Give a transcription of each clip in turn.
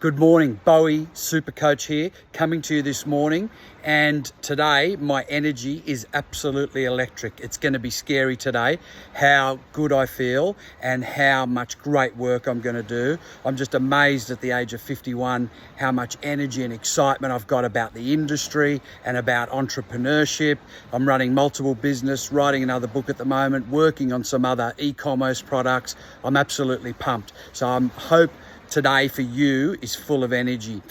Good morning, Bowie Super Coach here, coming to you this morning. And today, my energy is absolutely electric. It's going to be scary today, how good I feel and how much great work I'm going to do. I'm just amazed at the age of 51, how much energy and excitement I've got about the industry and about entrepreneurship. I'm running multiple business, writing another book at the moment, working on some other e-commerce products. I'm absolutely pumped. So I hope today for you is full of energy.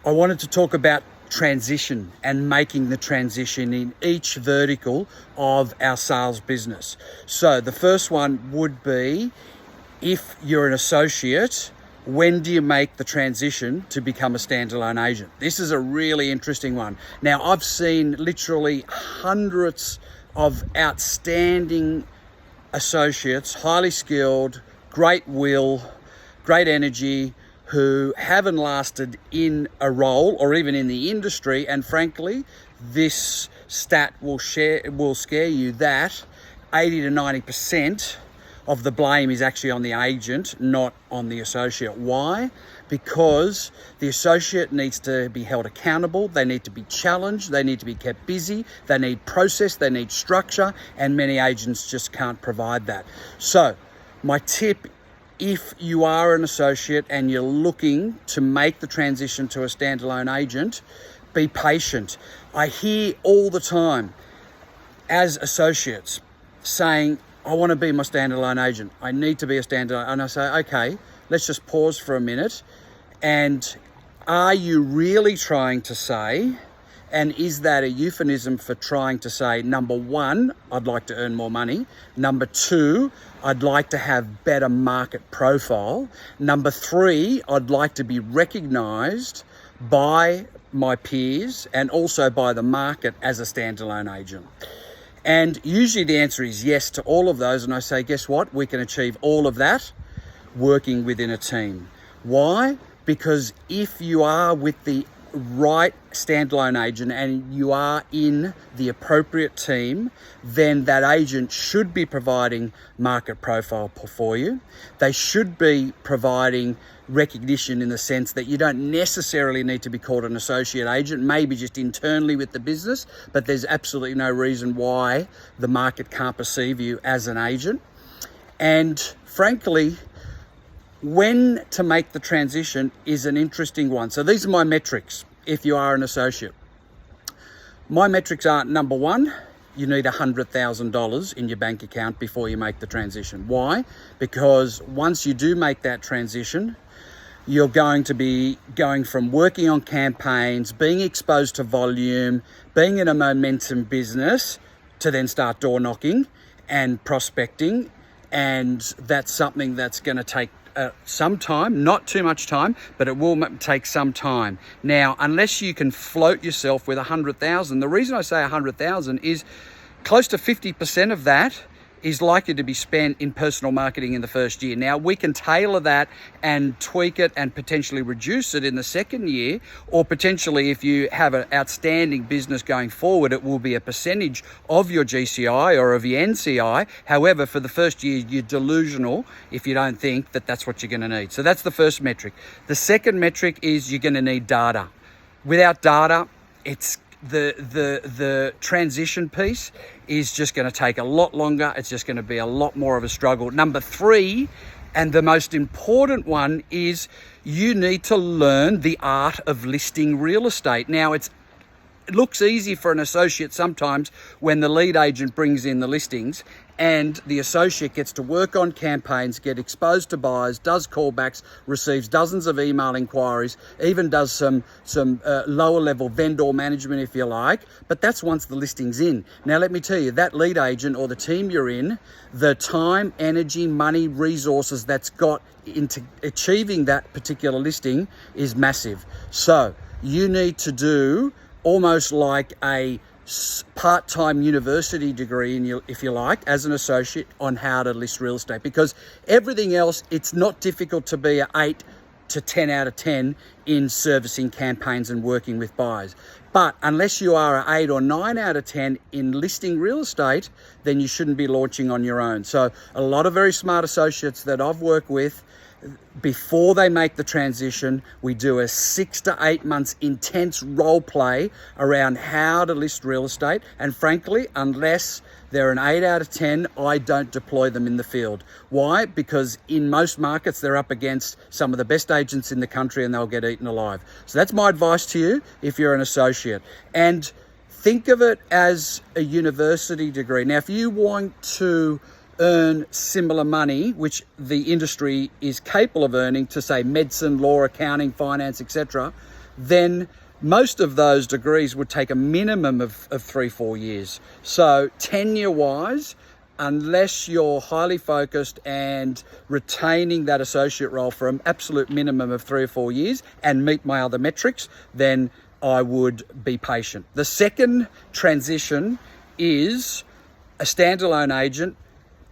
I wanted to talk about transition and making the transition in each vertical of our sales business. So the first one would be, if you're an associate, when do you make the transition to become a standalone agent? This is a really interesting one. Now, I've seen literally hundreds of outstanding associates, highly skilled, great will, great energy, who haven't lasted in a role or even in the industry. And frankly, this stat will scare you that 80 to 90% of the blame is actually on the agent, not on the associate. Why? Because the associate needs to be held accountable, they need to be challenged, they need to be kept busy, they need process, they need structure, and many agents just can't provide that. So my tip, if you are an associate and you're looking to make the transition to a standalone agent, be patient. I hear all the time as associates saying, I want to be my standalone agent. I need to be a standalone. And I say, okay, let's just pause for a minute. And are you really trying to say, and is that a euphemism for trying to say, number one, I'd like to earn more money. Number two, I'd like to have better market profile. Number three, I'd like to be recognized by my peers and also by the market as a standalone agent. And usually the answer is yes to all of those. And I say, guess what? We can achieve all of that working within a team. Why? Because if you are with the right standalone agent and you are in the appropriate team, then that agent should be providing market profile for you. They should be providing recognition in the sense that you don't necessarily need to be called an associate agent, maybe just internally with the business, but there's absolutely no reason why the market can't perceive you as an agent. And frankly, when to make the transition is an interesting one. So these are my metrics if you are an associate. My metrics are, number one, you need $100,000 in your bank account before you make the transition. Why? Because once you do make that transition, you're going to be going from working on campaigns, being exposed to volume, being in a momentum business, to then start door knocking and prospecting. And that's something that's going to take some time, not too much time, but it will take some time. Now, unless you can float yourself with 100,000, the reason I say 100,000 is close to 50% of that is likely to be spent in personal marketing in the first year. Now, we can tailor that and tweak it and potentially reduce it in the second year, or potentially if you have an outstanding business going forward, it will be a percentage of your GCI or of your NCI. However, for the first year, you're delusional if you don't think that that's what you're going to need. So that's the first metric. The second metric is you're going to need data. Without data, it's the transition piece is just going to take a lot longer. It's just going to be a lot more of a struggle. Number three, and the most important one, is you need to learn the art of listing real estate. Now, it looks easy for an associate sometimes when the lead agent brings in the listings and the associate gets to work on campaigns, get exposed to buyers, does callbacks, receives dozens of email inquiries, even does some lower level vendor management, if you like. But that's once the listing's in. Now, let me tell you, that lead agent or the team you're in, the time, energy, money, resources that's got into achieving that particular listing is massive. So you need to do almost like a part-time university degree, if you like, as an associate on how to list real estate, because everything else, it's not difficult to be an 8 to 10 out of 10 in servicing campaigns and working with buyers. But unless you are an 8 or 9 out of 10 in listing real estate, then you shouldn't be launching on your own. So a lot of very smart associates that I've worked with before they make the transition, we do a 6 to 8 months intense role play around how to list real estate. And frankly, unless they're an 8 out of 10, I don't deploy them in the field. Why? Because in most markets, they're up against some of the best agents in the country and they'll get eaten alive. So that's my advice to you if you're an associate. And think of it as a university degree. Now, if you want to earn similar money, which the industry is capable of earning, to say medicine, law, accounting, finance, etc., then most of those degrees would take a minimum of 3-4 years. So tenure-wise, unless you're highly focused and retaining that associate role for an absolute minimum of 3 or 4 years and meet my other metrics, then I would be patient. The second transition is a standalone agent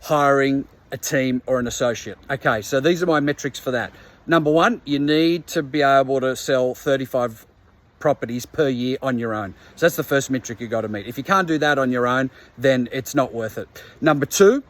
hiring a team or an associate. Okay, so these are my metrics for that. Number one, you need to be able to sell 35 properties per year on your own. So that's the first metric you got to meet. If you can't do that on your own, then it's not worth it. Number two,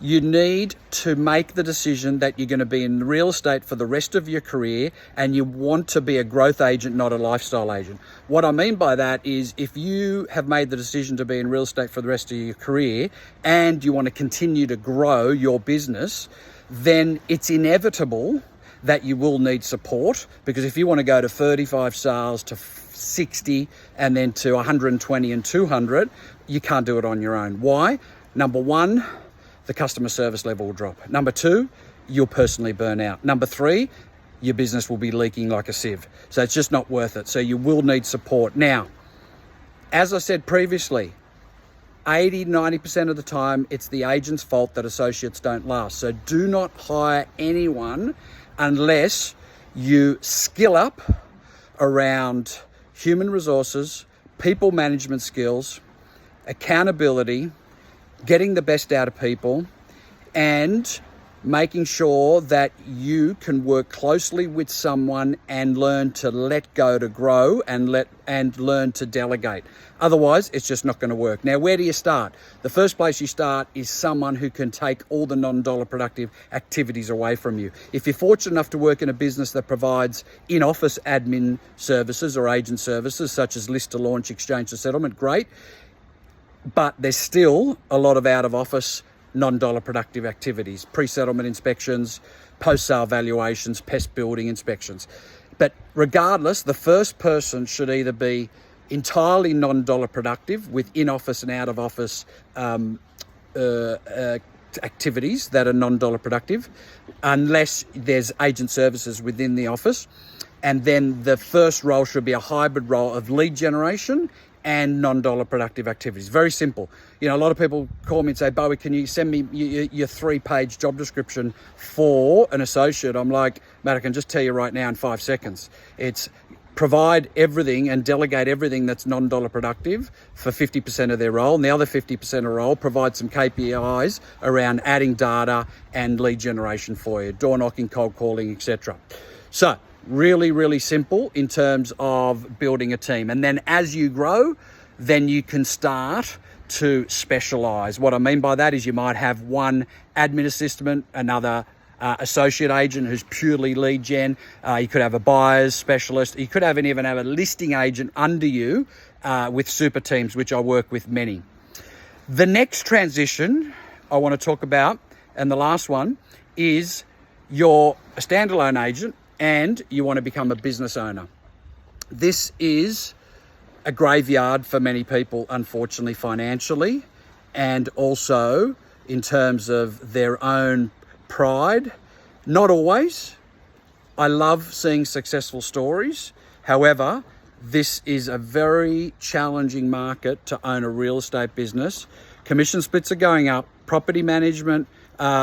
you need to make the decision that you're going to be in real estate for the rest of your career and you want to be a growth agent, not a lifestyle agent. What I mean by that is if you have made the decision to be in real estate for the rest of your career and you want to continue to grow your business, then it's inevitable that you will need support, because if you want to go to 35 sales to 60 and then to 120 and 200, you can't do it on your own. Why? Number one, the customer service level will drop. Number two, you'll personally burn out. Number three, your business will be leaking like a sieve. So it's just not worth it. So you will need support. Now, as I said previously, 80-90% of the time, it's the agent's fault that associates don't last. So do not hire anyone unless you skill up around human resources, people management skills, accountability, getting the best out of people, and making sure that you can work closely with someone and learn to let go to grow and learn to delegate. Otherwise, it's just not going to work. Now, where do you start? The first place you start is someone who can take all the non-dollar productive activities away from you. If you're fortunate enough to work in a business that provides in-office admin services or agent services, such as list to launch, exchange to settlement, great. But there's still a lot of out-of-office non-dollar productive activities, pre-settlement inspections, post-sale valuations, pest building inspections. But regardless, the first person should either be entirely non-dollar productive with in-office and out-of-office activities that are non-dollar productive, unless there's agent services within the office. And then the first role should be a hybrid role of lead generation and non-dollar productive activities. Very simple. You know, a lot of people call me and say, Bowie, can you send me your 3-page job description for an associate? I'm like, mate, I can just tell you right now in 5 seconds. It's provide everything and delegate everything that's non-dollar productive for 50% of their role. And the other 50% of role, provide some KPIs around adding data and lead generation for you, door knocking, cold calling, etc. So really, really simple in terms of building a team. And then as you grow, then you can start to specialize. What I mean by that is you might have one admin assistant, another associate agent who's purely lead gen. You could have a buyer's specialist. You could even have a listing agent under you with super teams, which I work with many. The next transition I want to talk about, and the last one, is you're a standalone agent and you want to become a business owner. This is a graveyard for many people, unfortunately, financially, and also in terms of their own pride. Not always. I love seeing successful stories. However, this is a very challenging market to own a real estate business. Commission splits are going up, property management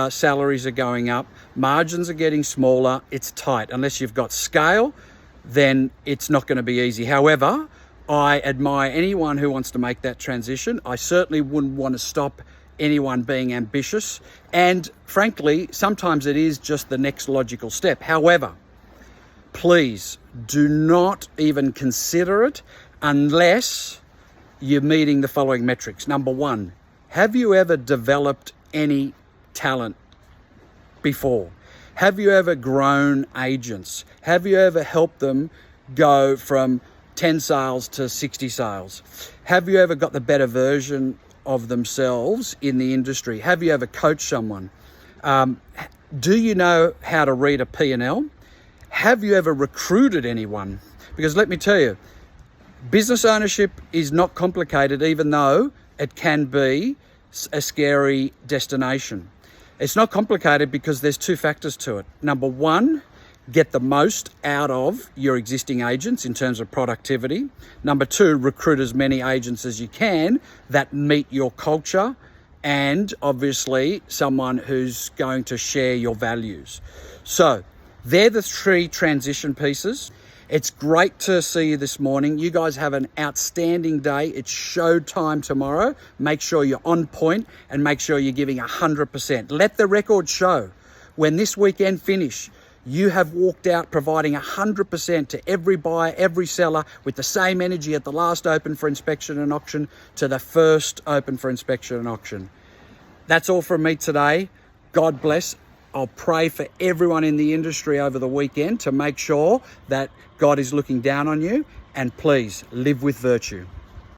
salaries are going up, margins are getting smaller, it's tight. Unless you've got scale, then it's not going to be easy. However, I admire anyone who wants to make that transition. I certainly wouldn't want to stop anyone being ambitious. And frankly, sometimes it is just the next logical step. However, please do not even consider it unless you're meeting the following metrics. Number one, have you ever developed any talent before? Have you ever grown agents? Have you ever helped them go from 10 sales to 60 sales? Have you ever got the better version of themselves in the industry? Have you ever coached someone? Do you know how to read a P&L? Have you ever recruited anyone? Because let me tell you, business ownership is not complicated, even though it can be a scary destination. It's not complicated because there's two factors to it. Number one, get the most out of your existing agents in terms of productivity. Number two, recruit as many agents as you can that meet your culture and obviously someone who's going to share your values. So they're the three transition pieces. It's great to see you this morning. You guys have an outstanding day. It's show time tomorrow. Make sure you're on point and make sure you're giving 100%. Let the record show. When this weekend finish, you have walked out providing 100% to every buyer, every seller with the same energy at the last open for inspection and auction to the first open for inspection and auction. That's all from me today. God bless. I'll pray for everyone in the industry over the weekend to make sure that God is looking down on you, and please live with virtue.